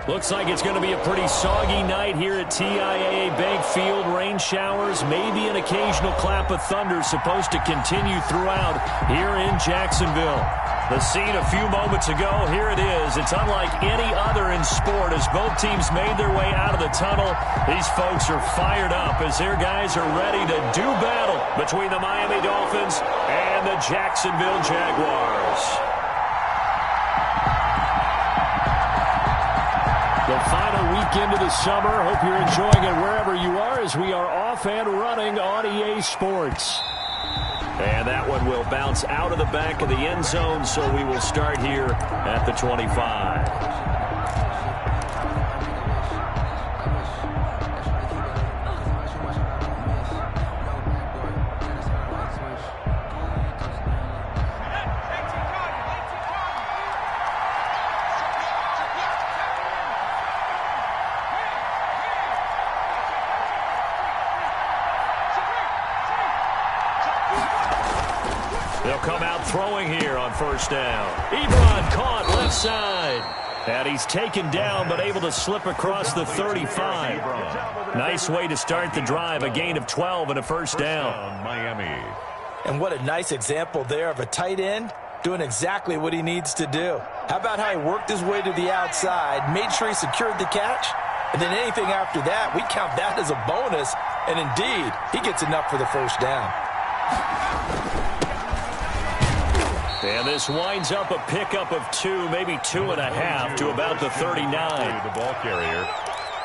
Looks like it's going to be a pretty soggy night here at TIAA Bank Field. Rain showers, maybe an occasional clap of thunder supposed to continue throughout here in Jacksonville. The scene a few moments ago, here it is. It's unlike any other in sport as both teams made their way out of the tunnel. These folks are fired up as their guys are ready to do battle between the Miami Dolphins and the Jacksonville Jaguars. The final weekend of the summer. Hope you're enjoying it wherever you are as we are off and running on EA Sports. And that one will bounce out of the back of the end zone, so we will start here at the 25. They'll come out throwing here on first down. Ebron caught left side. And he's taken down but able to slip across the 35. Nice way to start the drive. A gain of 12 and a first down. Miami. And what a nice example there of a tight end doing exactly what he needs to do. How about how he worked his way to the outside, made sure he secured the catch, and then anything after that, we count that as a bonus. And indeed, he gets enough for the first down. And this winds up a pickup of 2, maybe 2.5 to about the 39. The ball carrier.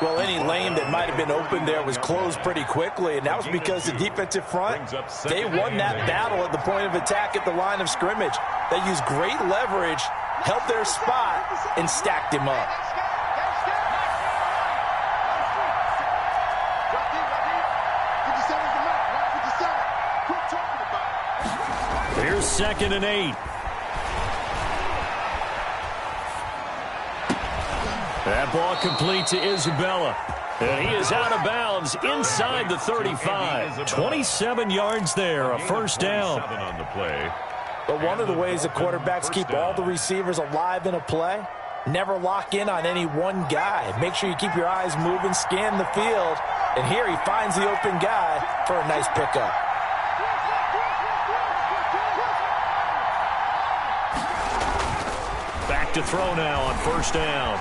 Well, any lane that might have been open there was closed pretty quickly, and that was because the defensive front, they won that battle at the point of attack at the line of scrimmage. They used great leverage, held their spot, and stacked him up. Here's 2nd and 8. That ball complete to Isabella. And he is out of bounds inside the 35. 27 yards there, a first down. On the play. But one of the ways the quarterbacks keep all the receivers alive in a play, never lock in on any one guy. Make sure you keep your eyes moving, scan the field. And here he finds the open guy for a nice pickup. Back to throw now on first down.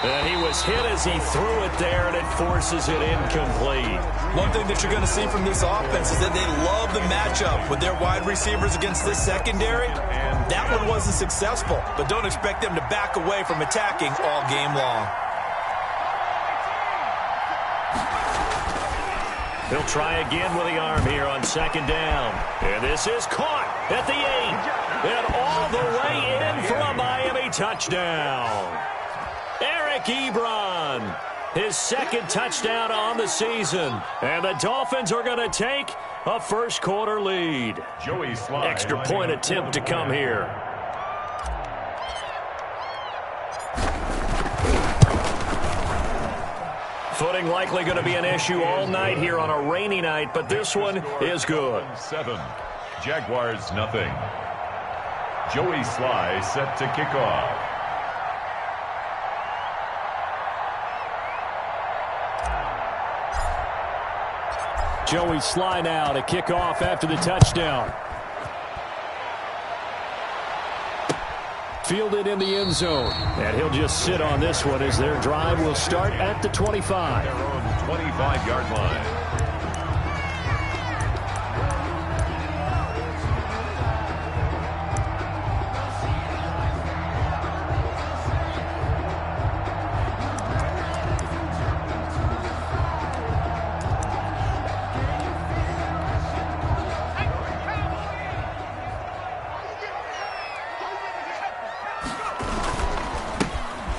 And he was hit as he threw it there, and it forces it incomplete. One thing that you're going to see from this offense is that they love the matchup with their wide receivers against this secondary. That one wasn't successful, but don't expect them to back away from attacking all game long. He'll try again with the arm here on 2nd down. And this is caught at the 8. And all the way in for a Miami touchdown. Eric Ebron, his 2nd touchdown on the season. And the Dolphins are going to take a first quarter lead. Joey Slye. Extra point attempt to come here. Footing likely going to be an issue all night here on a rainy night, but this one is good. 7. Jaguars nothing. Joey Slye set to kick off. Joey Slye now to kick off after the touchdown. Fielded in the end zone. And he'll just sit on this one as their drive will start at the 25. Their own 25-yard line.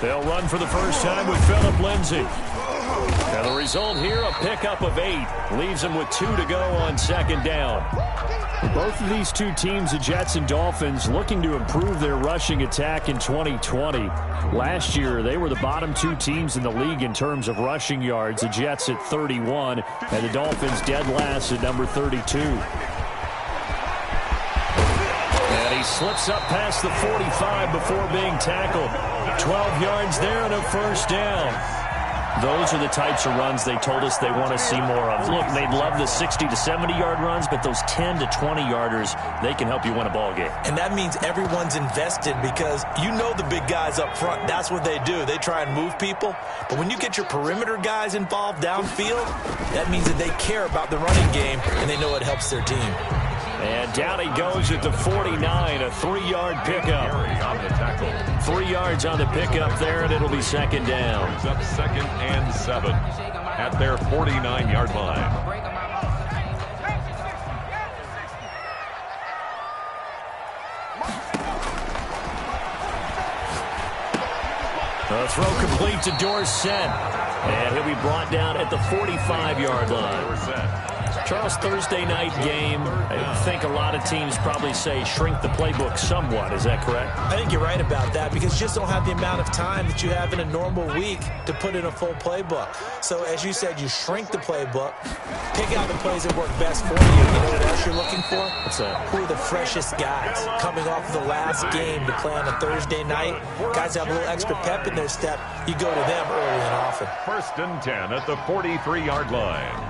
They'll run for the first time with Phillip Lindsay. And the result here, a pickup of 8. Leaves them with 2 to go on 2nd down. Both of these two teams, the Jets and Dolphins, looking to improve their rushing attack in 2020. Last year, they were the bottom 2 teams in the league in terms of rushing yards. The Jets at 31, and the Dolphins dead last at number 32. And he slips up past the 45 before being tackled. 12 yards there and a first down. Those are the types of runs they told us they want to see more of. Look, they'd love the 60 to 70-yard runs, but those 10 to 20-yarders, they can help you win a ball game. And that means everyone's invested because you know the big guys up front. That's what they do. They try and move people. But when you get your perimeter guys involved downfield, that means that they care about the running game, and they know it helps their team. And down he goes at the 49, a 3-yard pickup. On the tackle. 3 yards on the pickup there, and it'll be second down. Brings up 2nd and 7 at their 49-yard line. The throw complete to Dorsett. And he'll be brought down at the 45-yard line. Charles, Thursday night game, I think a lot of teams probably say shrink the playbook somewhat. Is that correct? I think you're right about that because you just don't have the amount of time that you have in a normal week to put in a full playbook. So as you said, you shrink the playbook, pick out the plays that work best for you. You know what else you're looking for? What's that? Who are the freshest guys coming off of the last game to play on a Thursday night? Guys have a little extra pep in their step. You go to them early and often. 1st and 10 at the 43-yard line.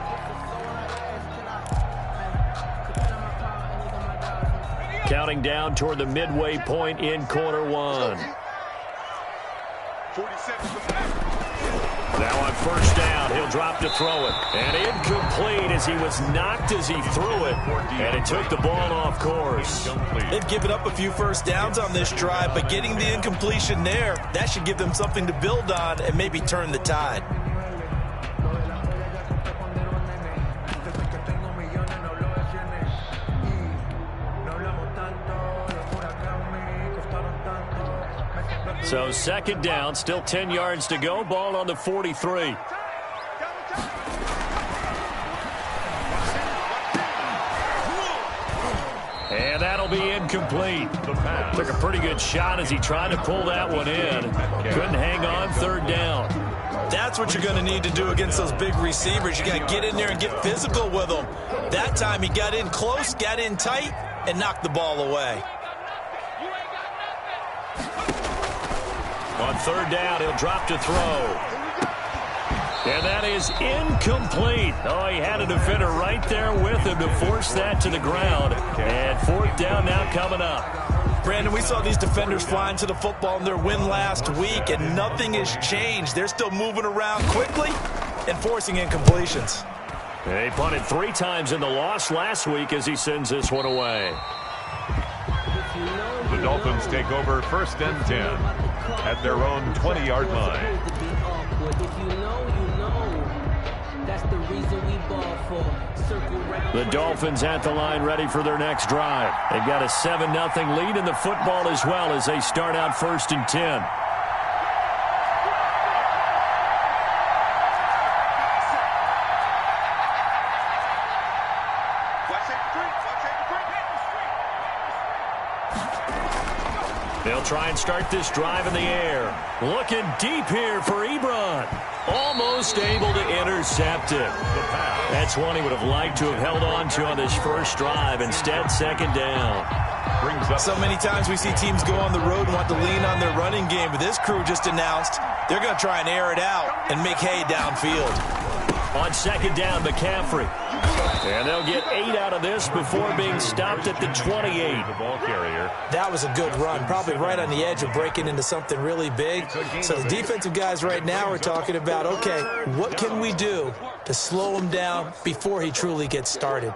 Counting down toward the midway point in quarter one. Now on first down, he'll drop to throw it. And incomplete as he was knocked as he threw it. And it took the ball off course. They've given up a few first downs on this drive, but getting the incompletion there, that should give them something to build on and maybe turn the tide. So second down, still 10 yards to go. Ball on the 43. And that'll be incomplete. Took a pretty good shot as he tried to pull that one in. Couldn't hang on, third down. That's what you're going to need to do against those big receivers. You got to get in there and get physical with them. That time he got in close, got in tight, and knocked the ball away. On third down, he'll drop to throw. And that is incomplete. Oh, he had a defender right there with him to force that to the ground. And fourth down now coming up. Brandon, we saw these defenders flying to the football in their win last week, and nothing has changed. They're still moving around quickly and forcing incompletions. They punted 3 times in the loss last week as he sends this one away. The Dolphins take over 1st and 10 at their own 20-yard line. The Dolphins at the line ready for their next drive. They've got a 7-0 lead in the football as well as they start out 1st and 10. They'll try and start this drive in the air. Looking deep here for Ebron. Almost able to intercept it. That's one he would have liked to have held on to on this first drive. Instead, second down. So many times we see teams go on the road and want to lean on their running game, but this crew just announced they're going to try and air it out and make hay downfield. On second down, McCaffrey. And they'll get 8 out of this before being stopped at the 28. The ball carrier. That was a good run, probably right on the edge of breaking into something really big. So the defensive guys right now are talking about, okay, what can we do to slow him down before he truly gets started?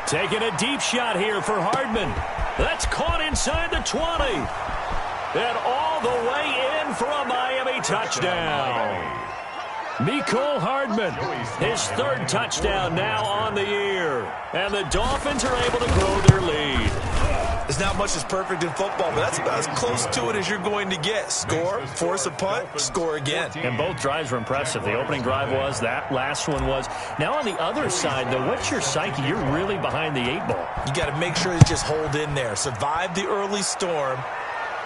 Taking a deep shot here for Hardman. That's caught inside the 20. And all the way in for a Miami touchdown. Mecole Hardman, his 3rd touchdown now on the year. And the Dolphins are able to grow their lead. There's not much that's perfect in football, but that's about as close to it as you're going to get. Score, force a punt, score again. And both drives were impressive. The opening drive was, that last one was. Now on the other side, though, what's your psyche? You're really behind the 8-ball. You got to make sure you just hold in there. Survive the early storm,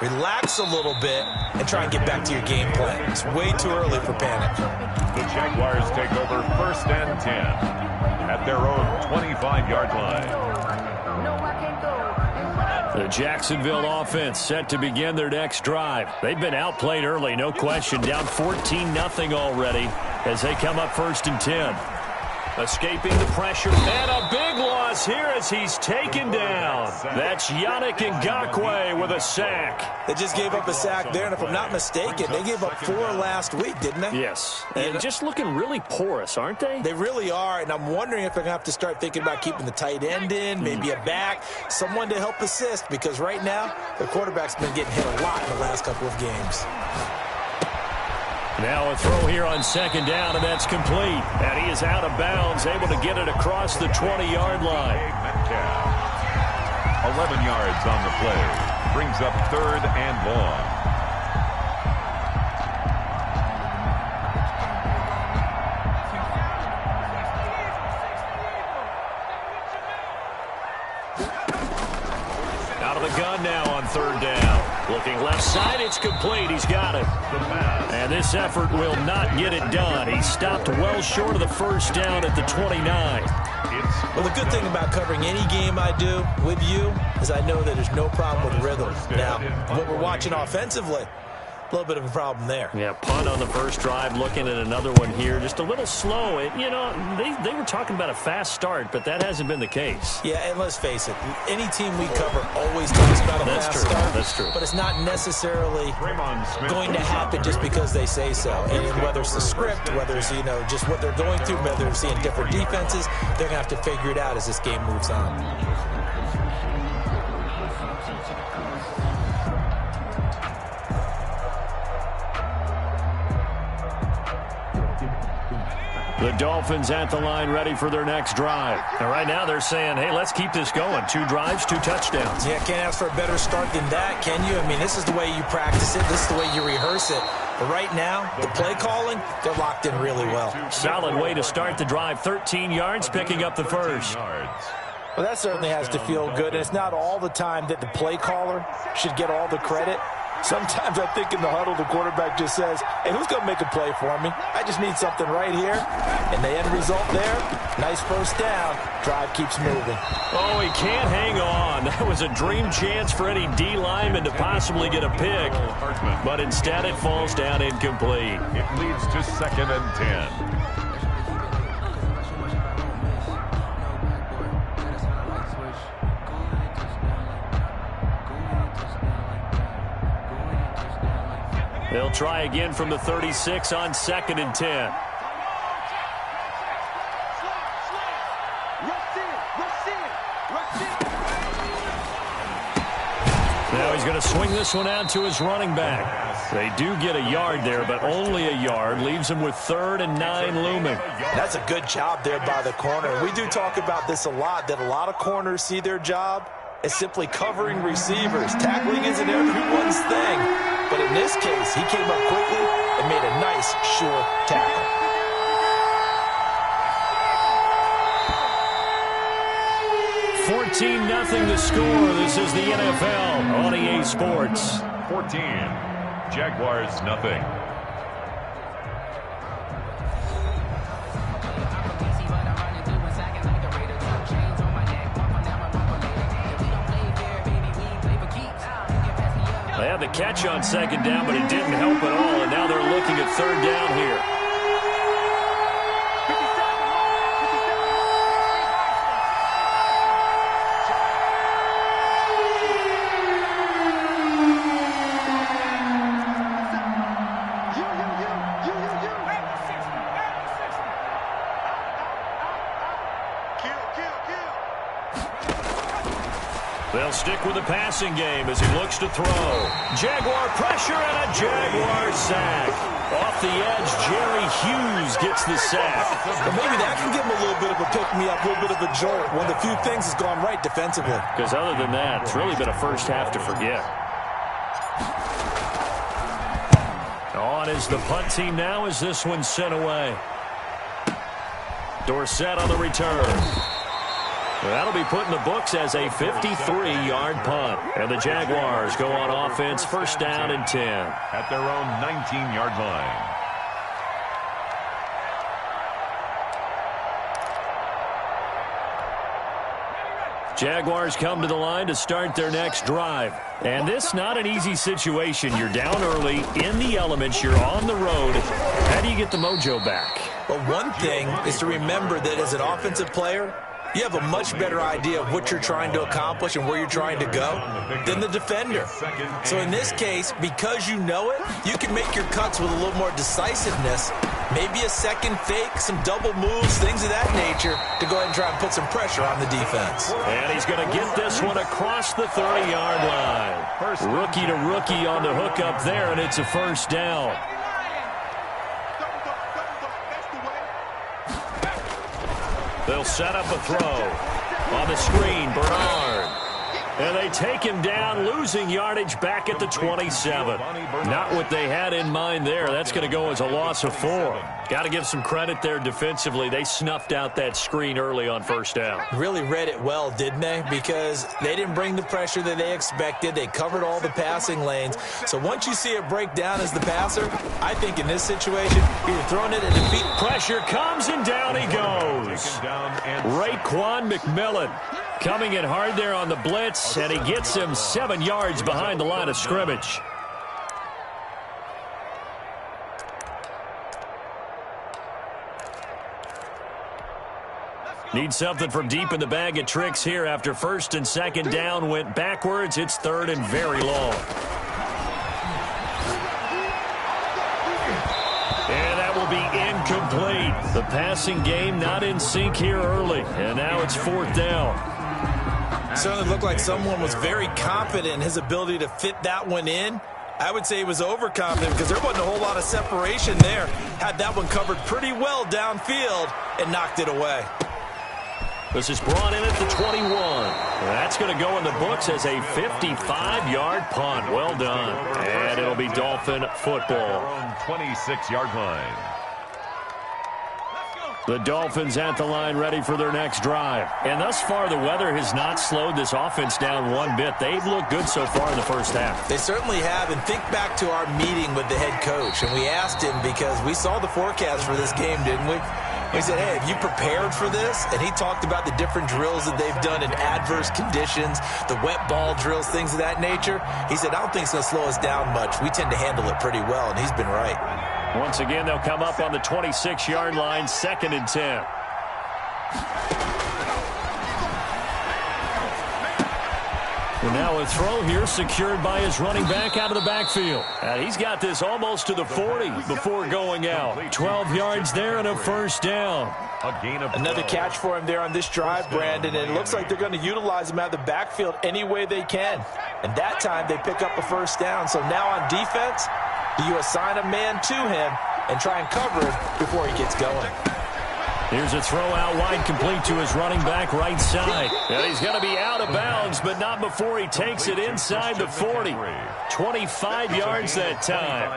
relax a little bit, and try and get back to your game plan. It's way too early for panic. The Jaguars take over 1st and 10 at their own 25-yard line. The Jacksonville offense set to begin their next drive. They've been outplayed early, no question. Down 14-0 already as they come up 1st and 10. Escaping the pressure, and a big loss here as he's taken down. That's Yannick Ngakoue with a sack. They just gave up a sack there, and if I'm not mistaken, they gave up 4 last week, didn't they? Yes, and just looking really porous, aren't they? They really are, and I'm wondering if they're going to have to start thinking about keeping the tight end in, maybe a back, someone to help assist, because right now, their quarterback's been getting hit a lot in the last couple of games. Now a throw here on 2nd down, and that's complete. And he is out of bounds, able to get it across the 20-yard line. 11 yards on the play. Brings up 3rd and long. Out of the gun now on 3rd down. Looking left side, it's complete. He's got it. And this effort will not get it done. He stopped well short of the 1st down at the 29. Well, the good thing about covering any game I do with you is I know that there's no problem with rhythm. Now, what we're watching offensively, a little bit of a problem there. Yeah, punt on the 1st drive, looking at another one here. Just a little slow. You know, they were talking about a fast start, but that hasn't been the case. Yeah, and let's face it, any team we cover always talks about a fast start. That's true. But it's not necessarily going to happen just because they say so. And whether it's the script, whether it's, you know, just what they're going through, whether they're seeing different defenses, they're going to have to figure it out as this game moves on. The Dolphins at the line ready for their next drive. And right now they're saying, hey, let's keep this going. 2 drives, 2 touchdowns. Yeah, can't ask for a better start than that, can you? I mean, this is the way you practice it. This is the way you rehearse it. But right now, the play calling, they're locked in really well. Solid way to start the drive. 13 yards, picking up the 1st. Well, that certainly has to feel good. And it's not all the time that the play caller should get all the credit. Sometimes I think in the huddle, the quarterback just says, hey, who's going to make a play for me? I just need something right here. And the end result there, nice 1st down. Drive keeps moving. Oh, he can't hang on. That was a dream chance for any D lineman to possibly get a pick. But instead it falls down incomplete. It leads to 2nd and 10. They'll try again from the 36 on 2nd and 10. Now he's going to swing this one out to his running back. They do get a yard there, but only a yard. Leaves him with 3rd and 9 looming. That's a good job there by the corner. We do talk about this a lot, that a lot of corners see their job as simply covering receivers. Tackling isn't everyone's thing. But in this case, he came up quickly and made a nice, sure tackle. $14-0 the score. This is the NFL on EA Sports. 14. Jaguars, nothing. They had the catch on 2nd down, but it didn't help at all, and now they're looking at 3rd down here. They'll stick with the passing game as he looks to throw. Jaguar pressure and a Jaguar sack. Off the edge, Jerry Hughes gets the sack. Well, maybe that can give him a little bit of a pick-me-up, a little bit of a jolt. One of the few things has gone right defensively. Because other than that, it's really been a first half to forget. On is the punt team now as this one's sent away. Dorsett on the return. That'll be put in the books as a 53-yard punt. And the Jaguars go on offense, first down and 10. At their own 19-yard line. Jaguars come to the line to start their next drive. And this not an easy situation. You're down early, in the elements, you're on the road. How do you get the mojo back? Well, one thing is to remember that as an offensive player, you have a much better idea of what you're trying to accomplish and where you're trying to go than the defender. So in this case, because you know it, you can make your cuts with a little more decisiveness, maybe a second fake, some double moves, things of that nature, to go ahead and try and put some pressure on the defense. And he's going to get this one across the 30-yard line. Rookie to rookie on the hook up there, and it's a first down. They'll set up a throw. On the screen, Bernard. And they take him down, losing yardage back at the 27. Not what they had in mind there. That's going to go as a loss of 4. Got to give some credit there defensively. They snuffed out that screen early on first down. Really read it well, didn't they? Because they didn't bring the pressure that they expected. They covered all the passing lanes. So once you see it break down as the passer, I think in this situation, either throwing it at the feet. Pressure comes and down he goes. Raekwon McMillan coming in hard there on the blitz, and he gets him 7 yards behind the line of scrimmage. Need something from deep in the bag of tricks here after first and second down went backwards. It's third and very long. And that will be incomplete. The passing game not in sync here early, and now it's fourth down. Certainly looked like someone was very confident in his ability to fit that one in. I would say he was overconfident because there wasn't a whole lot of separation there. Had that one covered pretty well downfield and knocked it away. This is brought in at the 21. That's going to go in the books as a 55-yard punt. Well done. And it'll be Dolphin football. 26-yard line. The Dolphins at the line ready for their next drive. And thus far, the weather has not slowed this offense down one bit. They've looked good so far in the first half. They certainly have. And think back to our meeting with the head coach. And we asked him because we saw the forecast for this game, didn't we? We said, hey, have you prepared for this? And he talked about the different drills that they've done in adverse conditions, the wet ball drills, things of that nature. He said, I don't think it's going to slow us down much. We tend to handle it pretty well, and he's been right. Once again, they'll come up on the 26-yard line, second and 10. And now a throw here secured by his running back out of the backfield. And he's got this almost to the 40 before going out. 12 yards there and a first down. Another catch for him there on this drive, Brandon, and it looks like they're going to utilize him out of the backfield any way they can. And that time they pick up a first down. So now on defense, do you assign a man to him and try and cover him before he gets going? Here's a throw out wide, complete to his running back right side. And he's going to be out of bounds, but not before he takes it inside the 40. 25 yards that time.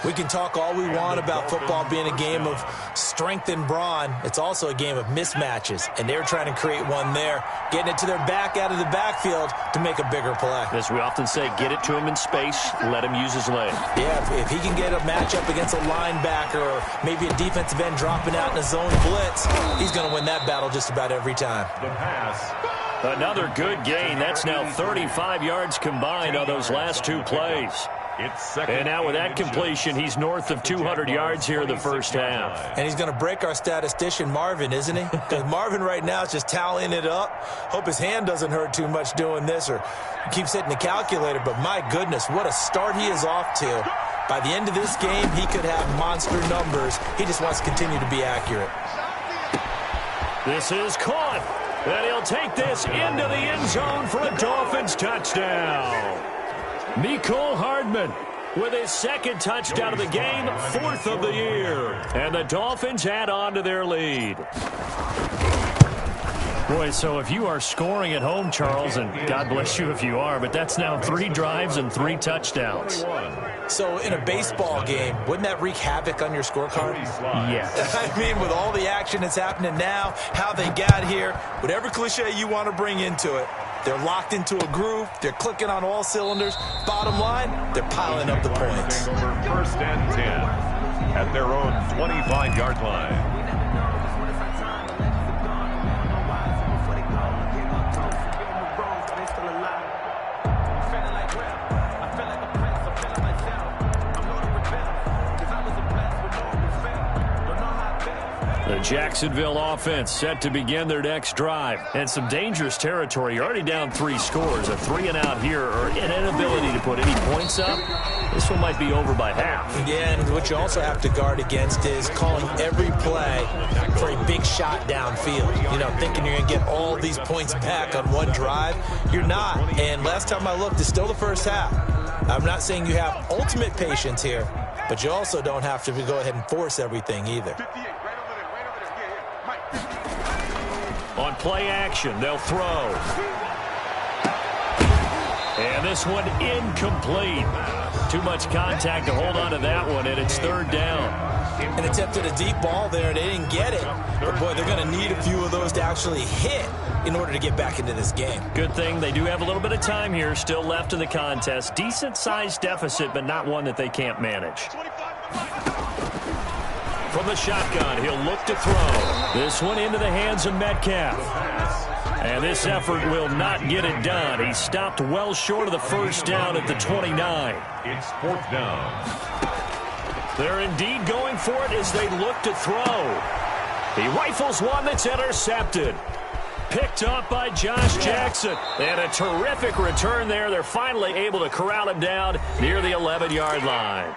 We can talk all we want about football being a game of strength and brawn. It's also a game of mismatches, and they're trying to create one there, getting it to their back out of the backfield to make a bigger play. As we often say, get it to him in space, let him use his leg. Yeah, if he can get a matchup against a linebacker or maybe a defensive end dropping out in a zone blitz, he's going to win that battle just about every time. The pass. Another good gain. That's now 35 yards combined on those last two plays. And now with that completion, he's north of 200 yards here in the first half. And he's going to break our statistician, Marvin, isn't he? Because Marvin right now is just tallying it up. Hope his hand doesn't hurt too much doing this or keeps hitting the calculator. But my goodness, what a start he is off to. By the end of this game, he could have monster numbers. He just wants to continue to be accurate. This is caught. And he'll take this into the end zone for a Dolphins touchdown. Mecole Hardman with his second touchdown of the game, 4th of the year. And the Dolphins add on to their lead. Boy, so if you are scoring at home, Charles, and God bless you if you are, but that's now 3 drives and 3 touchdowns. So in a baseball game, wouldn't that wreak havoc on your scorecard? Yes. I mean, with all the action that's happening now, how they got here, whatever cliche you want to bring into it, they're locked into a groove. They're clicking on all cylinders. Bottom line, they're piling up the points. Over 1st and 10 at their own 25-yard line. The Jacksonville offense set to begin their next drive. And some dangerous territory. You're already down 3 scores. A 3-and-out here or an inability to put any points up. This one might be over by half. Yeah, and what you also have to guard against is calling every play for a big shot downfield. You know, thinking you're going to get all these points back on one drive. You're not. And last time I looked, it's still the first half. I'm not saying you have ultimate patience here, but you also don't have to go ahead and force everything either. On play action, they'll throw. And this one incomplete. Too much contact to hold on to that one, and it's 3rd down. And attempted a deep ball there, and they didn't get it. But, boy, they're going to need a few of those to actually hit in order to get back into this game. Good thing they do have a little bit of time here still left in the contest. Decent-sized deficit, but not one that they can't manage. From the shotgun, he'll look to throw. This one into the hands of Metcalf. And this effort will not get it done. He stopped well short of the 1st down at the 29. It's 4th down. They're indeed going for it as they look to throw. He rifles one that's intercepted. Picked up by Josh Jackson. And a terrific return there. They're finally able to corral him down near the 11-yard line.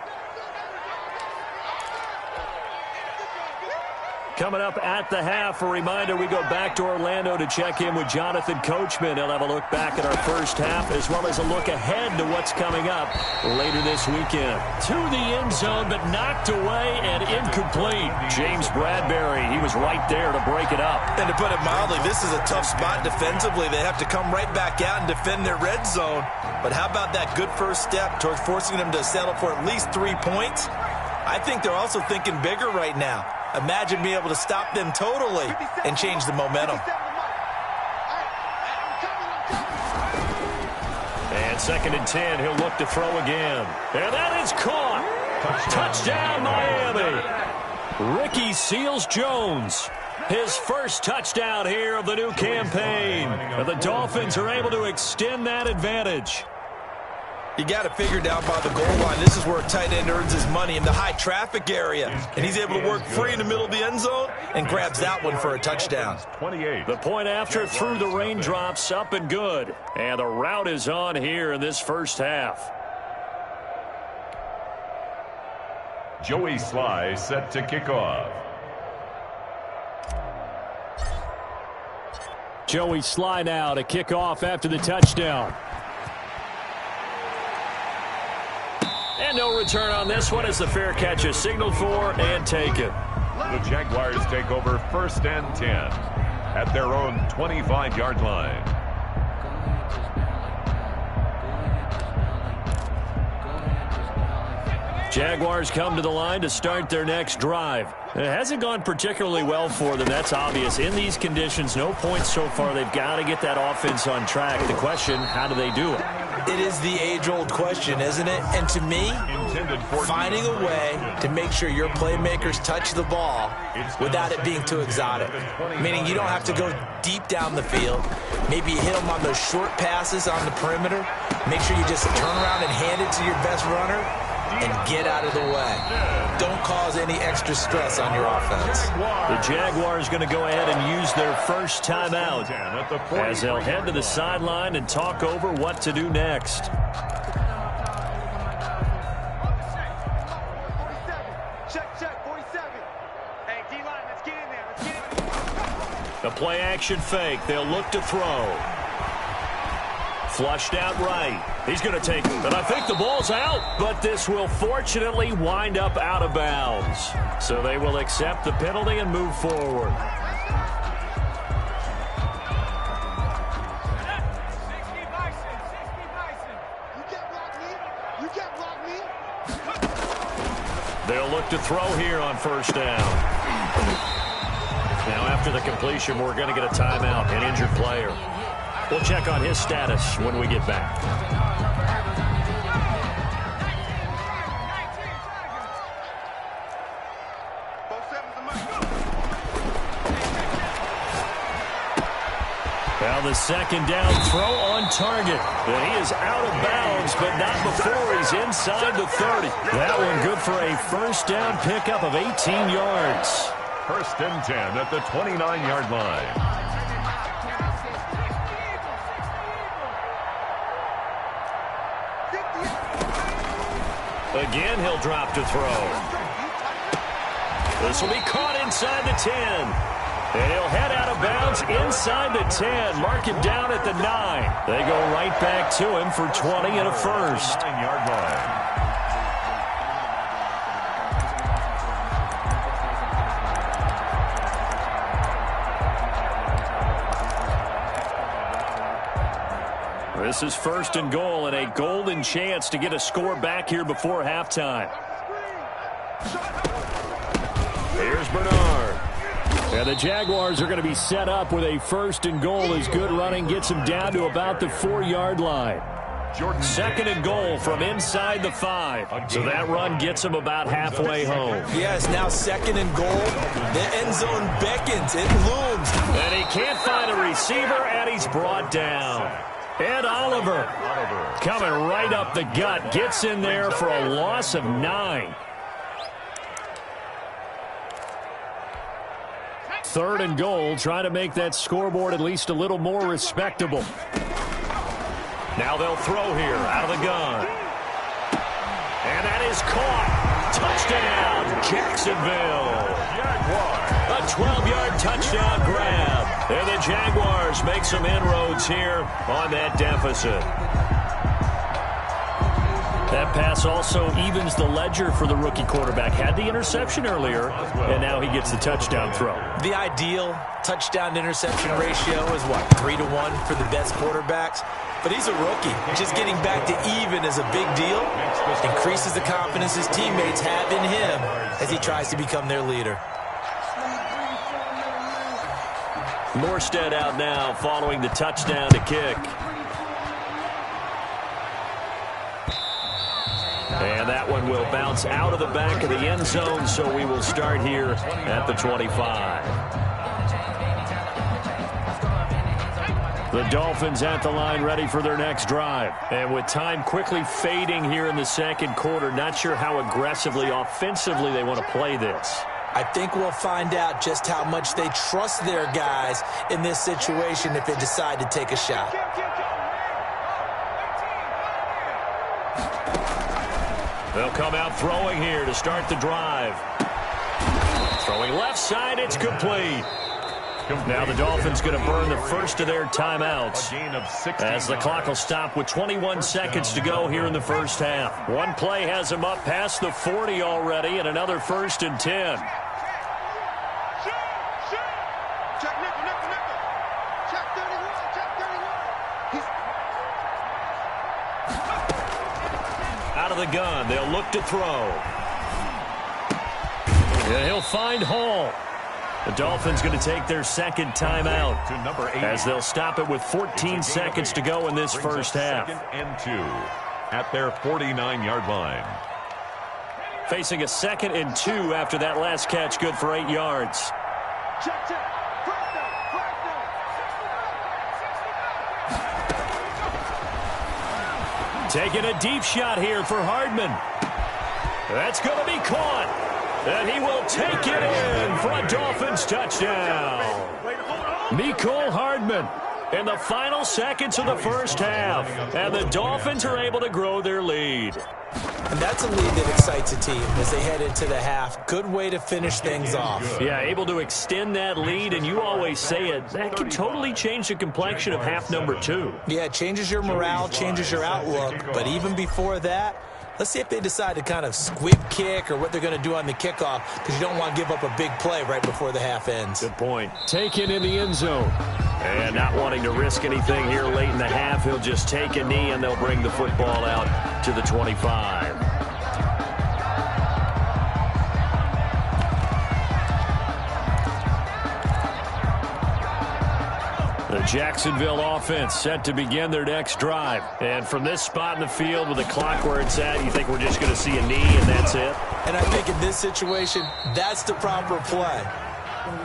Coming up at the half, a reminder, we go back to Orlando to check in with Jonathan Coachman. He'll have a look back at our first half as well as a look ahead to what's coming up later this weekend. To the end zone, but knocked away and incomplete. James Bradbury, he was right there to break it up. And to put it mildly, this is a tough spot defensively. They have to come right back out and defend their red zone. But how about that good first step towards forcing them to settle for at least 3 points? I think they're also thinking bigger right now. Imagine being able to stop them totally and change the momentum. And 2nd and 10, he'll look to throw again. And that is caught. Touchdown, Miami. Ricky Seals-Jones. His first touchdown here of the new campaign. And the Dolphins are able to extend that advantage. You got to figure down by the goal line. This is where a tight end earns his money in the high traffic area. And he's able to work free in the middle of the end zone and grabs that one for a touchdown. 28. The point after through the raindrops, up and good. And the route is on here in this first half. Joey Sly set to kick off. Joey Sly now to kick off after the touchdown. And no return on this one as the fair catch is signaled for and taken. The Jaguars take over 1st and 10 at their own 25-yard line. Jaguars come to the line to start their next drive. It hasn't gone particularly well for them. That's obvious. In these conditions, no points so far. They've got to get that offense on track. The question, how do they do it? It is the age-old question, isn't it? And to me, finding a way to make sure your playmakers touch the ball without it being too exotic. Meaning you don't have to go deep down the field. Maybe you hit them on those short passes on the perimeter. Make sure you just turn around and hand it to your best runner and get out of the way. Don't cause any extra stress on your offense. The Jaguars going to go ahead and use their first timeout as they'll head to the sideline and talk over what to do next. Check, 47. Hey, D-line, let's get in there. Let's get in there. The play-action fake. They'll look to throw. Flushed out right. He's going to take it. And I think the ball's out. But this will fortunately wind up out of bounds. So they will accept the penalty and move forward. They'll look to throw here on first down. Now after the completion, we're going to get a timeout, an injured player. We'll check on his status when we get back. Now the second down throw on target. And he is out of bounds, but not before he's inside the 30. That one good for a first down pickup of 18 yards. First and 10 at the 29-yard line. Again, he'll drop to throw. This will be caught inside the 10. And he'll head out of bounds inside the 10. Mark him down at the 9. They go right back to him for 20 and a first. 9-yard line. This is first and goal and a golden chance to get a score back here before halftime. Here's Bernard. And the Jaguars are going to be set up with a first and goal as good running gets them down to about the 4-yard line. Second and goal from inside the 5. So that run gets them about halfway home. Yes, now second and goal. The end zone beckons. It looms. And he can't find a receiver, and he's brought down. Ed Oliver coming right up the gut. Gets in there for a loss of 9. Third and goal, trying to make that scoreboard at least a little more respectable. Now they'll throw here out of the gun. And that is caught. Touchdown, Jacksonville. A 12-yard touchdown grab. And the Jaguars make some inroads here on that deficit. That pass also evens the ledger for the rookie quarterback. Had the interception earlier, and now he gets the touchdown throw. The ideal touchdown-interception ratio is, what, 3-to-1 for the best quarterbacks? But he's a rookie. Just getting back to even is a big deal. Increases the confidence his teammates have in him as he tries to become their leader. Morstead out now following the touchdown to kick. And that one will bounce out of the back of the end zone, so we will start here at the 25. The Dolphins at the line ready for their next drive. And with time quickly fading here in the second quarter, not sure how aggressively, offensively they want to play this. I think we'll find out just how much they trust their guys in this situation if they decide to take a shot. They'll come out throwing here to start the drive. Throwing left side, it's complete. Now the Dolphins going to burn the first of their timeouts as the clock will stop with 21 seconds to go here in the first half. One play has them up past the 40 already, and another first and 10. Out of the gun, they'll look to throw. And he'll find Hall. The Dolphins going to take their second timeout as they'll stop it with 14 seconds to go in this first half. Second and 2 at their 49-yard line. Facing a second and 2 after that last catch, good for 8 yards. Taking a deep shot here for Hardman. That's going to be caught. And he will take it in for a Dolphins touchdown. Mecole Hardman In the final seconds of the first half, and the Dolphins are able to grow their lead. And that's a lead that excites a team as they head into the half. Good way to finish things off. Yeah, able to extend that lead, and you always say it, that can totally change the complexion of half number 2. Yeah, it changes your morale, changes your outlook, but even before that, let's see if they decide to kind of squib kick or what they're going to do on the kickoff, because you don't want to give up a big play right before the half ends. Good point. Taken in the end zone. And not wanting to risk anything here late in the half, he'll just take a knee, and they'll bring the football out to the 25. The Jacksonville offense set to begin their next drive. And from this spot in the field with the clock where it's at, you think we're just going to see a knee and that's it? And I think in this situation, that's the proper play.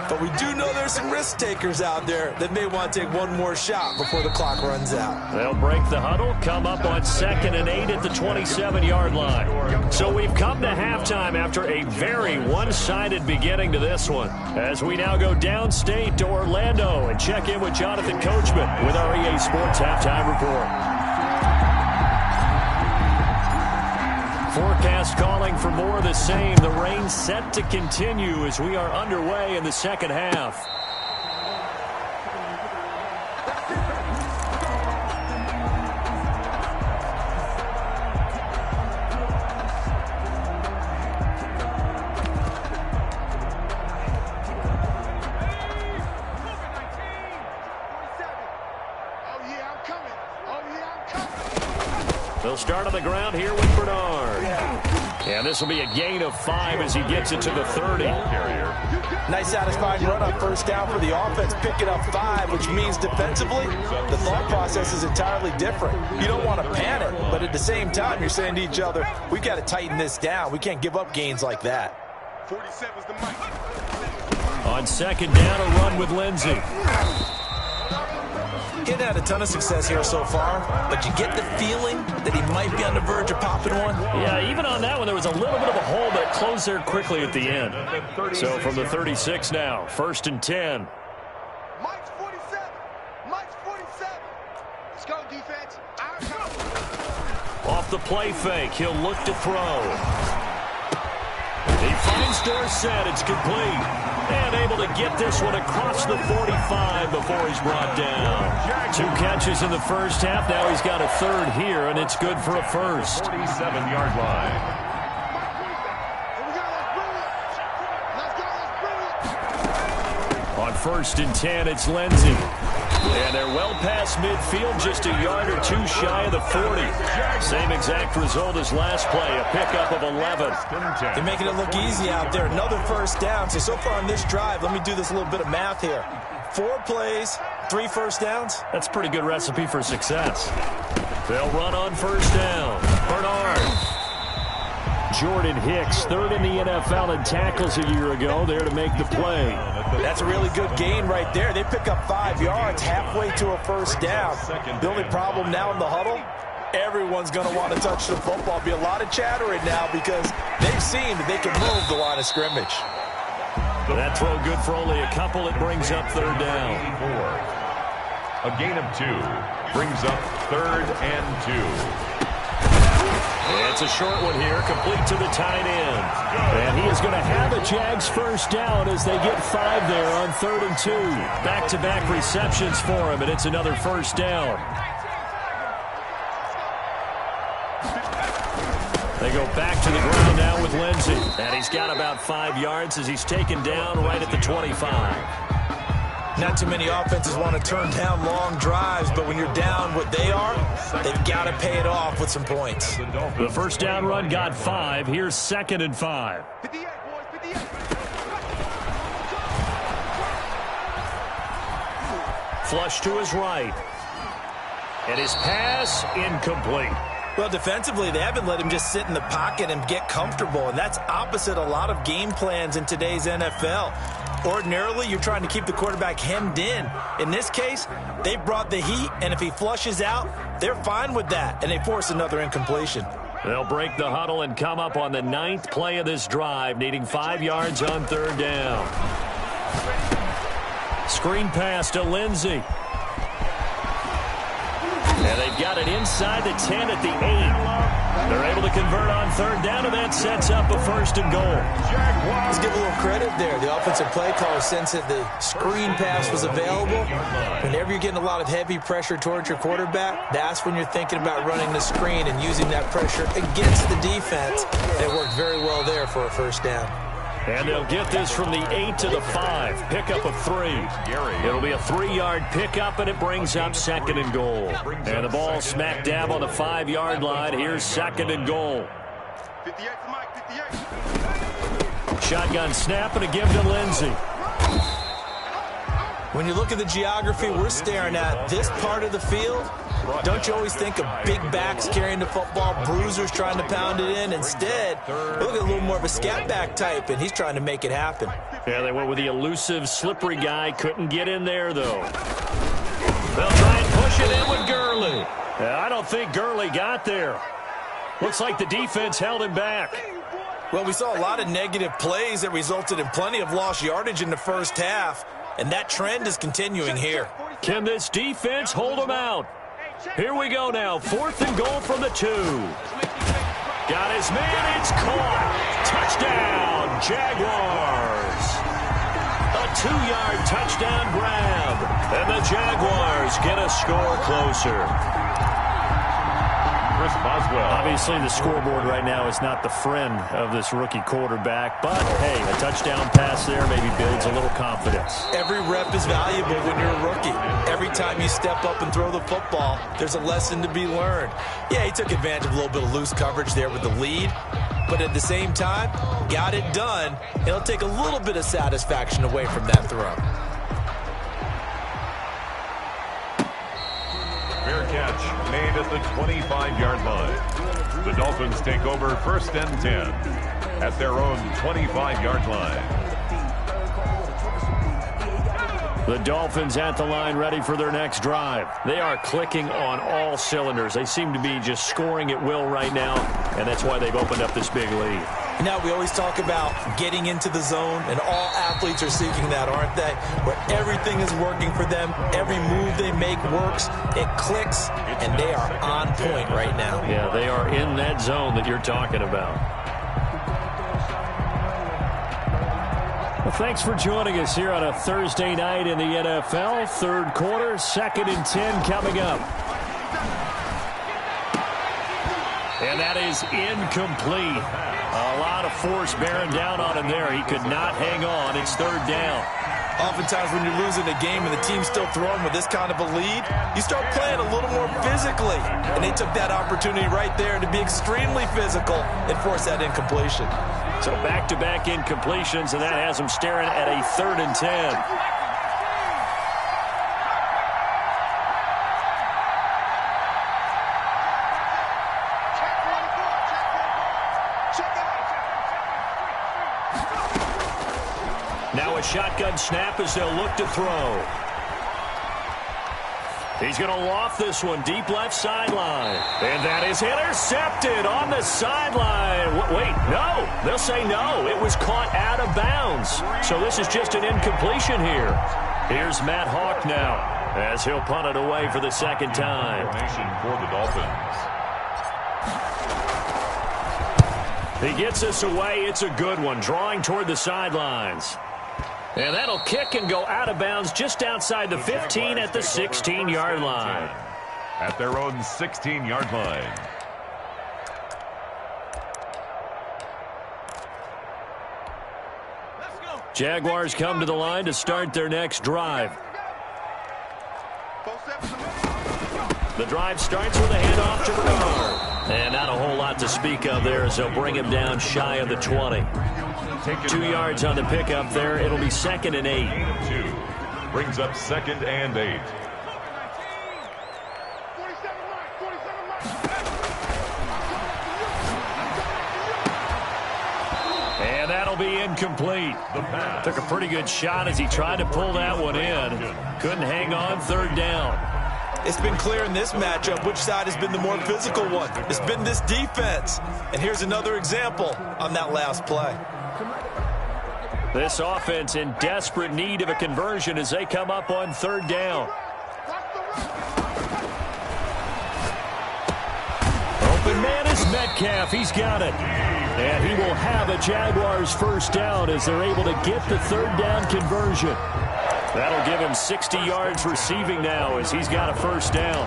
But we do know there's some risk takers out there that may want to take one more shot before the clock runs out. They'll break the huddle, come up on 2nd and 8 at the 27-yard line. So we've come to halftime after a very one-sided beginning to this one. As we now go downstate to Orlando and check in with Jonathan Coachman with our EA Sports Halftime Report. Forecast calling for more of the same. The rain set to continue as we are underway in the second half. They'll start on the ground here with Bernard. And this will be a gain of 5 as he gets it to the 30. Nice satisfying run on first down for the offense, picking up 5, which means defensively, the thought process is entirely different. You don't want to panic, but at the same time, you're saying to each other, we've got to tighten this down. We can't give up gains like that. 47's the mic. On 2nd down, a run with Lindsey. He hasn't had a ton of success here so far, but you get the feeling that he might be on the verge of popping one. Yeah, even on that one, there was a little bit of a hole, but it closed there quickly at the end. So from the 36 now, 1st and 10. Mike's 47. Mike's 47. Let's go, defense. Off the play fake, he'll look to throw. He finds Dorsett, it's complete. And able to get this one across the 45 before he's brought down. 2 catches in the first half. Now he's got a 3rd here, and it's good for a first. 47-yard line. On 1st and 10, it's Lindsey. And they're well past midfield, just a yard or 2 shy of the 40. Same exact result as last play, a pickup of 11. They're making it look easy out there. Another first down. So far on this drive, let me do this little bit of math here. 4 plays, 3 first downs. That's a pretty good recipe for success. They'll run on 1st down. Bernard. Jordan Hicks, 3rd in the NFL in tackles a year ago, there to make the play. That's a really good gain right there. They pick up 5 yards halfway to a first down. The only problem now in the huddle, everyone's going to want to touch the football. Be a lot of chattering now because they've seen that they can move the line of scrimmage. That throw good for only a couple. It brings up 3rd down. A gain of 2 brings up 3rd and 2. It's a short one here, complete to the tight end. And he is going to have a Jags first down as they get 5 there on 3rd and 2. Back-to-back receptions for him, and it's another first down. They go back to the ground now with Lindsey. And he's got about 5 yards as he's taken down right at the 25. Not too many offenses want to turn down long drives, but when you're down what they are, they've got to pay it off with some points. The first down run got 5. Here's 2nd and 5. 58, boys, 58. Flush to his right. And his pass incomplete. Well, defensively, they haven't let him just sit in the pocket and get comfortable, and that's opposite a lot of game plans in today's NFL. Ordinarily, you're trying to keep the quarterback hemmed in. In this case, they brought the heat, and if he flushes out, they're fine with that, and they force another incompletion. They'll break the huddle and come up on the 9th play of this drive, needing 5 yards on 3rd down. Screen pass to Lindsey. They've got it inside the 10 at the 8. They're able to convert on third down, and that sets up a 1st and goal. Let's give a little credit there. The offensive play caller sensed that the screen pass was available. Whenever you're getting a lot of heavy pressure towards your quarterback, that's when you're thinking about running the screen and using that pressure against the defense. It worked very well there for a 1st down. And they'll get this from the 8 to the 5. Pickup of 3. It'll be a 3-yard pickup, and it brings up 2nd and goal. And the ball smack dab on the 5-yard line. Here's 2nd and goal. 58 for Mike, 58. Shotgun snap and a give to Lindsey. When you look at the geography we're staring at, this part of the field, don't you always think of big backs carrying the football, bruisers trying to pound it in? Instead, look at a little more of a scat back type, and he's trying to make it happen. Yeah, they went with the elusive, slippery guy. Couldn't get in there, though. They'll try and push it in with Gurley. Yeah, I don't think Gurley got there. Looks like the defense held him back. Well, we saw a lot of negative plays that resulted in plenty of lost yardage in the 1st half, and that trend is continuing here. Can this defense hold him out? Here we go now. 4th and goal from the 2. Got his man. It's caught. Touchdown, Jaguars. A 2-yard touchdown grab. And the Jaguars get a score closer. Chris Boswell. Obviously, the scoreboard right now is not the friend of this rookie quarterback. But, hey, a touchdown pass there maybe builds a little confidence. Every rep is valuable when you're a rookie. Every time you step up and throw the football, there's a lesson to be learned. Yeah, he took advantage of a little bit of loose coverage there with the lead. But at the same time, got it done. It'll take a little bit of satisfaction away from that throw. Fair catch made at the 25-yard line. The Dolphins take over 1st and 10 at their own 25-yard line. The Dolphins at the line ready for their next drive. They are clicking on all cylinders. They seem to be just scoring at will right now, and that's why they've opened up this big lead. Now, we always talk about getting into the zone, and all athletes are seeking that, aren't they? Where everything is working for them, every move they make works, it clicks, and they are on point right now. Yeah, they are in that zone that you're talking about. Well, thanks for joining us here on a Thursday night in the NFL. 3rd quarter, 2nd and 10 coming up. And that is incomplete. A lot of force bearing down on him there. He could not hang on. It's 3rd down. Oftentimes when you're losing a game and the team's still throwing with this kind of a lead, you start playing a little more physically. And they took that opportunity right there to be extremely physical and force that incompletion. So back-to-back incompletions, and that has them staring at a 3rd and 10. Now a shotgun snap as they'll look to throw. He's going to loft this one deep left sideline. And that is intercepted on the sideline. Wait, no. They'll say no. It was caught out of bounds. So this is just an incompletion here. Here's Matt Hawk now as he'll punt it away for the 2nd time. For the Dolphins. He gets this away. It's a good one. Drawing toward the sidelines. And that'll kick and go out of bounds just outside the 15 at the 16-yard line. At their own 16-yard line. Jaguars come to the line to start their next drive. The drive starts with a handoff to Bernard. And not a whole lot to speak of there as they'll bring him down shy of the 20. 2 yards on the pickup there. It'll be 2nd and 8. Brings up 2nd and 8. And that'll be incomplete. Took a pretty good shot as he tried to pull that one in. Couldn't hang on. 3rd down. It's been clear in this matchup which side has been the more physical one. It's been this defense. And here's another example on that last play. This offense in desperate need of a conversion as they come up on 3rd down. open man is Metcalf. He's got it. And he will have a Jaguars first down as they're able to get the third down conversion. That'll give him 60 yards receiving now as he's got a first down.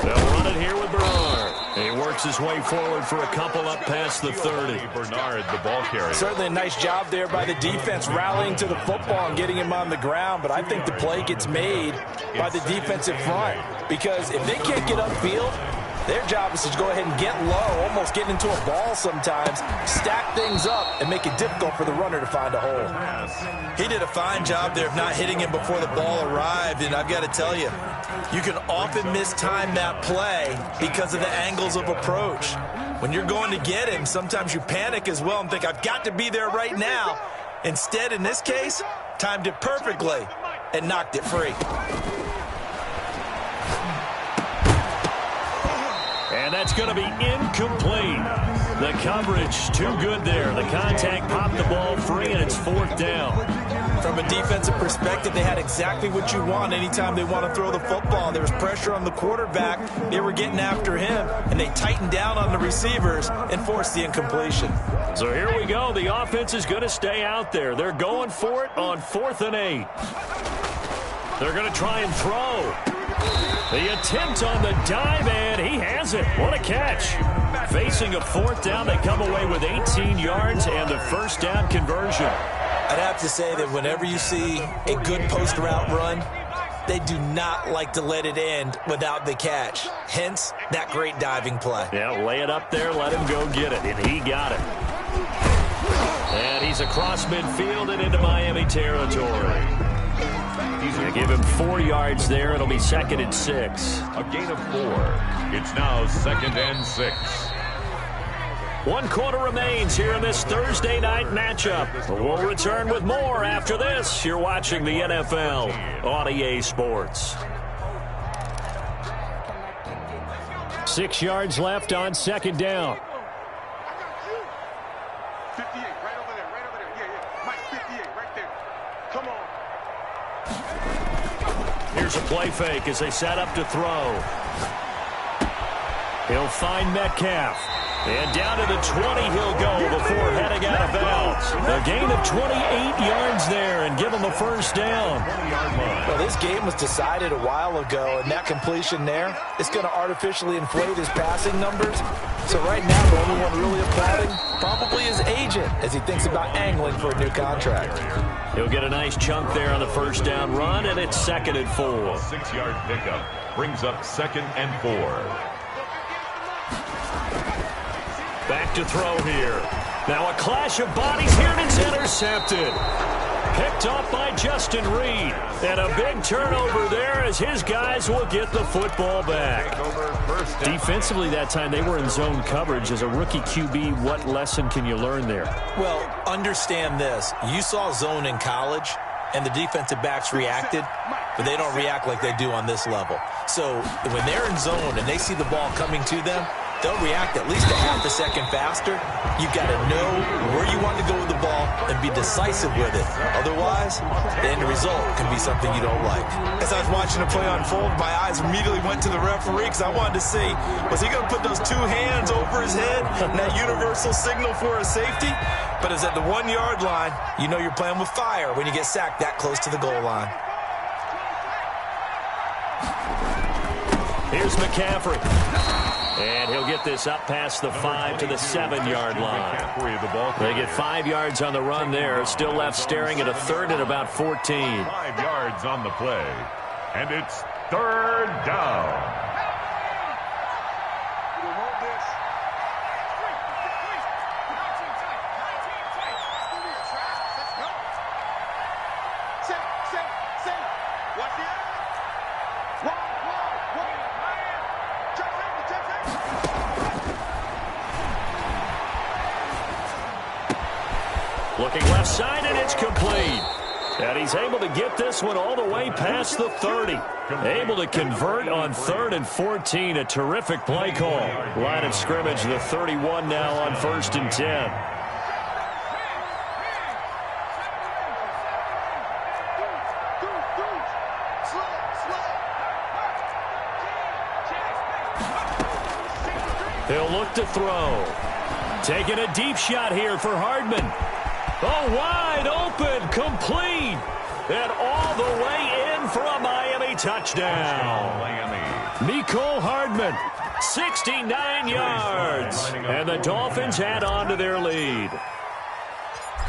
They'll run it here with Bernard. He works his way forward for a couple up past the 30. Bernard, the ball carrier. Certainly a nice job there by the defense rallying to the football and getting him on the ground, but I think the play gets made by the defensive front because if they can't get upfield, their job is to go ahead and get low, almost get into a ball sometimes, stack things up, and make it difficult for the runner to find a hole. He did a fine job there of not hitting him before the ball arrived, and I've got to tell you, you can often mistime that play because of the angles of approach. When you're going to get him, sometimes you panic as well and think, I've got to be there right now. Instead, in this case, timed it perfectly and knocked it free. And that's going to be incomplete. The coverage too good there. The contact popped the ball free, and it's fourth down. From a defensive perspective, they had exactly what you want anytime they want to throw the football. There was pressure on the quarterback. They were getting after him, and they tightened down on the receivers and forced the incompletion. So here we go. The offense is going to stay out there. They're going for it on 4th and 8. They're going to try and throw. The attempt on the dive, and he has it. What a catch. Facing a fourth down, they come away with 18 yards and the first down conversion. I'd have to say that whenever you see a good post route run, they do not like to let it end without the catch. Hence, that great diving play. Yeah, lay it up there, let him go get it, and he got it. And he's across midfield and into Miami territory. They give him 4 yards there. It'll be 2nd and 6. A gain of 4. It's now 2nd and 6. 1 quarter remains here in this Thursday night matchup. We'll return with more after this. You're watching the NFL on EA Sports. 6 yards left on 2nd down. 58, right over there, right over there. Yeah. Mike, 58, right there. Come on. Here's a play fake as they set up to throw. He'll find Metcalf. And down to the 20 he'll go before heading out of bounds. A gain of 28 yards there and give him a first down. Well, this game was decided a while ago, and that completion there is going to artificially inflate his passing numbers. So right now, the only one really applauding probably his agent as he thinks about angling for a new contract. He'll get a nice chunk there on the first down run, and it's 2nd and 4. 6-yard pickup brings up 2nd and 4. Back to throw here. Now a clash of bodies here, and it's intercepted. Picked off by Justin Reed. And a big turnover there as his guys will get the football back. Defensively that time, they were in zone coverage. As a rookie QB, what lesson can you learn there? Well, understand this. You saw zone in college, and the defensive backs reacted, but they don't react like they do on this level. So when they're in zone and they see the ball coming to them, they'll react at least a half a second faster. You've got to know where you want to go with the ball and be decisive with it. Otherwise, the end result can be something you don't like. As I was watching the play unfold, my eyes immediately went to the referee because I wanted to see, was he going to put those 2 hands over his head and that universal signal for a safety? But it's at the 1 yard line. You know you're playing with fire when you get sacked that close to the goal line. Here's McCaffrey. And he'll get this up past the 5 to the 7-yard line. They get 5 yards on the run there. Still left staring at a 3rd and about 14. 5 yards on the play. And it's 3rd down. Looking left side, and it's complete. And he's able to get this one all the way past the 30. Able to convert on 3rd and 14. A terrific play call. Line of scrimmage, the 31 now on 1st and 10. He'll look to throw. Taking a deep shot here for Hardman. Oh, wide open, complete. And all the way in for a Miami touchdown. Mecole Hardman, 69 yards. And the Dolphins add on to their lead.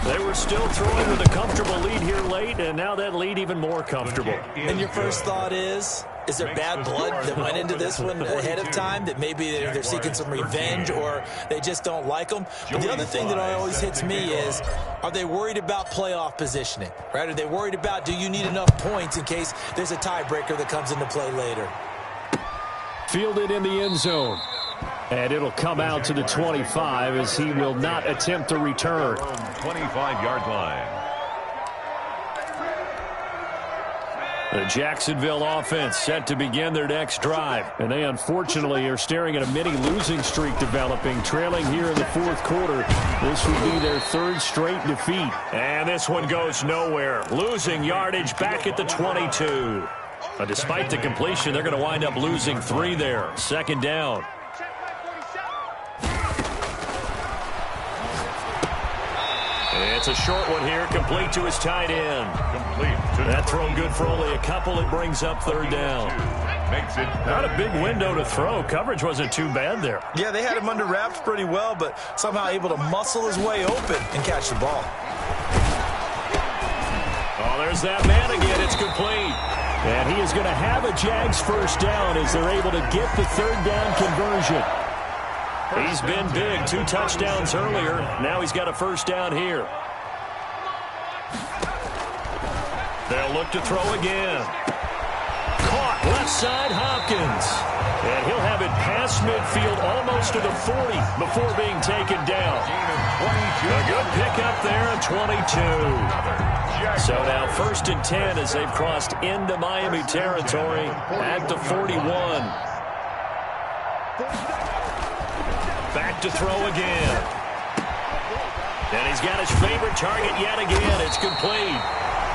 They were still throwing with a comfortable lead here late, and now that lead even more comfortable. And your first thought is there bad blood that went into this one ahead of time, that maybe they're seeking some revenge or they just don't like them? But the other thing that always hits me is, are they worried about playoff positioning? Right? Are they worried about, do you need enough points in case there's a tiebreaker that comes into play later? Fielded in the end zone. And it'll come out to the 25 as he will not attempt to return. 25-yard line. The Jacksonville offense set to begin their next drive. And they unfortunately are staring at a mini losing streak developing, trailing here in the fourth quarter. This would be their third straight defeat. And this one goes nowhere. Losing yardage back at the 22. But despite the completion, they're going to wind up losing 3 there. Second down. It's a short one here, complete to his tight end. That throw good for only a couple. It brings up third down. Not a big window to throw. Coverage wasn't too bad there. Yeah, they had him under wraps pretty well, but somehow able to muscle his way open and catch the ball. Oh, there's that man again. It's complete. And he is going to have a Jags first down as they're able to get the third down conversion. He's been big, 2 touchdowns earlier. Now he's got a first down here. They'll look to throw again. Caught left side Hopkins. And he'll have it past midfield almost to the 40 before being taken down. A good pickup there at 22. So now first and 10 as they've crossed into Miami territory at the 41. Back to throw again. And he's got his favorite target yet again. It's complete.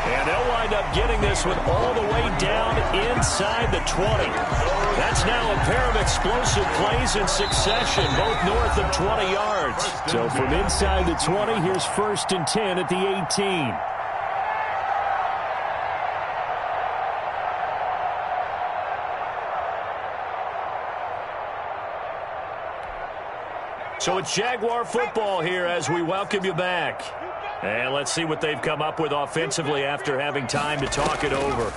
And they'll wind up getting this one all the way down inside the 20. That's now a pair of explosive plays in succession, both north of 20 yards. So from inside the 20, here's first and 10 at the 18. So it's Jaguar football here as we welcome you back. And let's see what they've come up with offensively after having time to talk it over.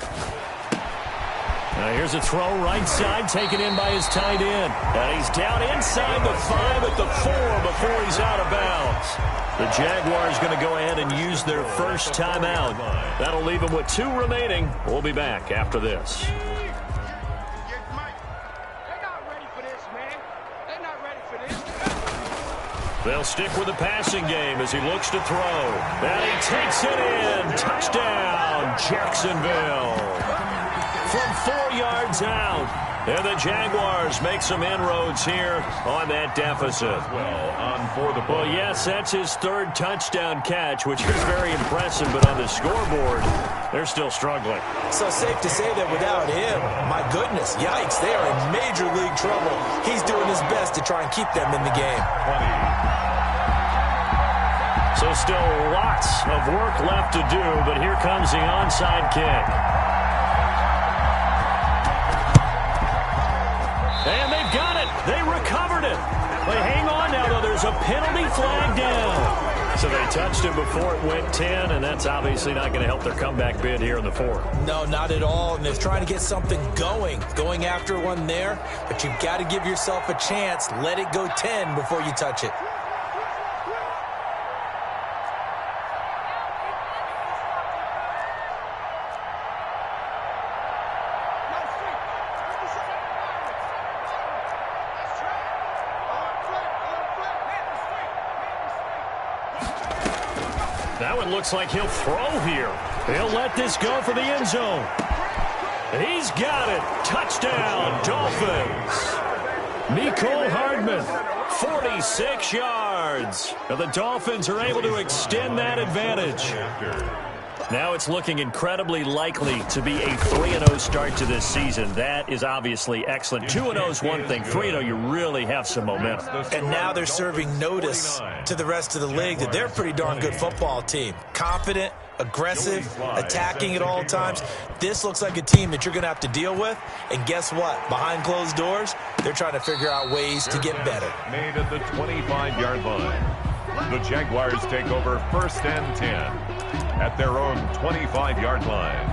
Now here's a throw right side taken in by his tight end. And he's down inside the 5 at the 4 before he's out of bounds. The Jaguars going to go ahead and use their first timeout. That'll leave them with 2 remaining. We'll be back after this. They'll stick with the passing game as he looks to throw. And he takes it in. Touchdown, Jacksonville. From 4 yards out. And the Jaguars make some inroads here on that deficit. Well, yes, that's his 3rd touchdown catch, which is very impressive. But on the scoreboard, they're still struggling. So safe to say that without him, my goodness, yikes, they are in major league trouble. He's doing his best to try and keep them in the game. So still lots of work left to do, but here comes the onside kick. And they've got it. They recovered it. They hang on now, though. There's a penalty flag down. So they touched it before it went 10, and that's obviously not going to help their comeback bid here in the 4th. No, not at all. And they're trying to get something going after one there. But you've got to give yourself a chance. Let it go 10 before you touch it. That one looks like he'll throw here. He'll let this go for the end zone. He's got it. Touchdown, Dolphins. Mecole Hardman, 46 yards. And the Dolphins are able to extend that advantage. Now it's looking incredibly likely to be a 3-0 start to this season. That is obviously excellent. 2-0 is one thing. 3-0, you really have some momentum. And now they're serving notice to the rest of the league that they're a pretty darn good football team. Confident, aggressive, attacking at all times. This looks like a team that you're going to have to deal with. And guess what? Behind closed doors, they're trying to figure out ways to get better. Made at the 25-yard line. The Jaguars take over 1st and 10 at their own 25-yard line.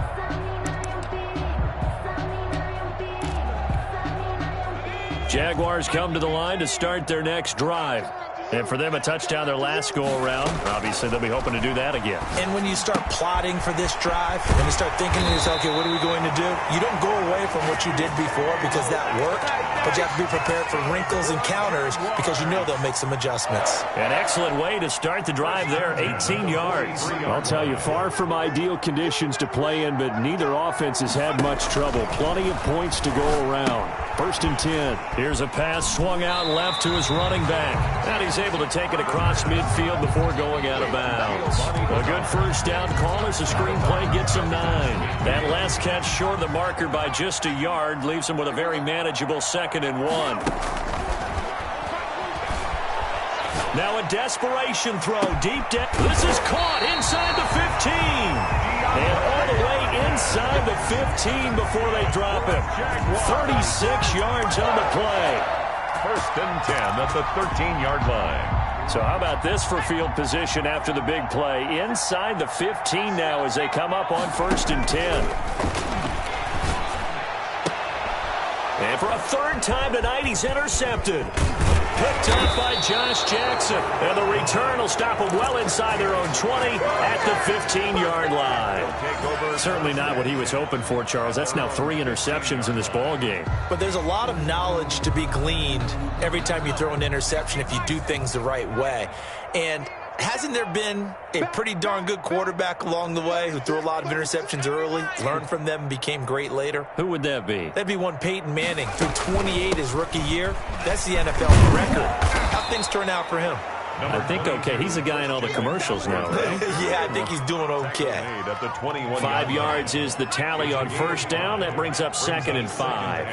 Jaguars come to the line to start their next drive. And for them, a touchdown their last go-around. Obviously, they'll be hoping to do that again. And when you start plotting for this drive, when you start thinking to yourself, okay, what are we going to do? You don't go away from what you did before because that worked, but you have to be prepared for wrinkles and counters because you know they'll make some adjustments. An excellent way to start the drive there, 18 yards. I'll tell you, far from ideal conditions to play in, but neither offense has had much trouble. Plenty of points to go around. 1st and 10. Here's a pass swung out left to his running back. And he's able to take it across midfield before going out of bounds. A good first down call as the screenplay gets him 9. That last catch short of the marker by just a yard leaves him with a very manageable 2nd and 1. Now a desperation throw deep down. This is caught inside the 15. And all the way inside the 15 before they drop him. 36 yards on the play. 1st and 10 at the 13-yard line. So how about this for field position after the big play? Inside the 15 now as they come up on 1st and 10. And for a 3rd time tonight, he's intercepted. Picked up by Josh Jackson. And the return will stop him well inside their own 20 at the 15-yard line. Certainly not what he was hoping for, Charles. That's now 3 interceptions in this ball game. But there's a lot of knowledge to be gleaned every time you throw an interception if you do things the right way. And hasn't there been a pretty darn good quarterback along the way who threw a lot of interceptions early, learned from them, and became great later? Who would that be? That'd be one Peyton Manning, threw 28 his rookie year. That's the NFL record. How things turn out for him? I think okay. He's a guy in all the commercials now, right? Yeah, I think he's doing okay. 5 yards is the tally on 1st down. That brings up 2nd and 5.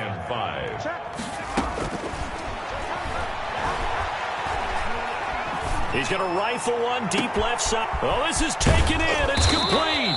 He's going to rifle one deep left side. Oh, this is taken in. It's complete.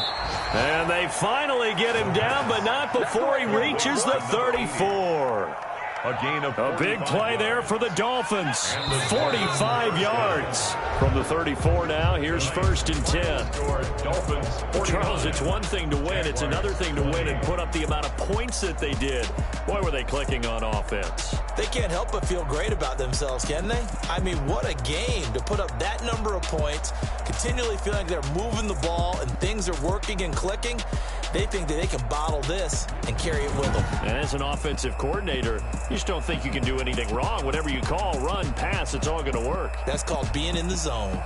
And they finally get him down, but not before he reaches the 34. A big play there for the Dolphins. 45 yards from the 34 now. Here's 1st and 10. Charles, it's one thing to win. It's another thing to win and put up the amount of points that they did. Boy, were they clicking on offense. They can't help but feel great about themselves, can they? I mean, what a game to put up that number of points, continually feel like they're moving the ball and things are working and clicking. They think that they can bottle this and carry it with them. And as an offensive coordinator, you just don't think you can do anything wrong. Whatever you call, run, pass, it's all going to work. That's called being in the zone.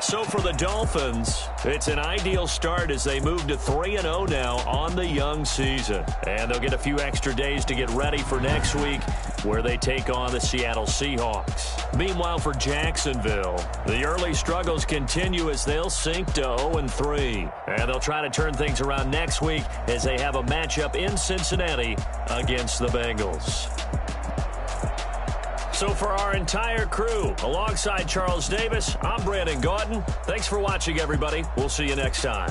So for the Dolphins, it's an ideal start as they move to 3-0 now on the young season. And they'll get a few extra days to get ready for next week where they take on the Seattle Seahawks. Meanwhile, for Jacksonville, the early struggles continue as they'll sink to 0-3. And they'll try to turn things around next week as they have a matchup in Cincinnati against the Bengals. So for our entire crew, alongside Charles Davis, I'm Brandon Gaudin. Thanks for watching, everybody. We'll see you next time.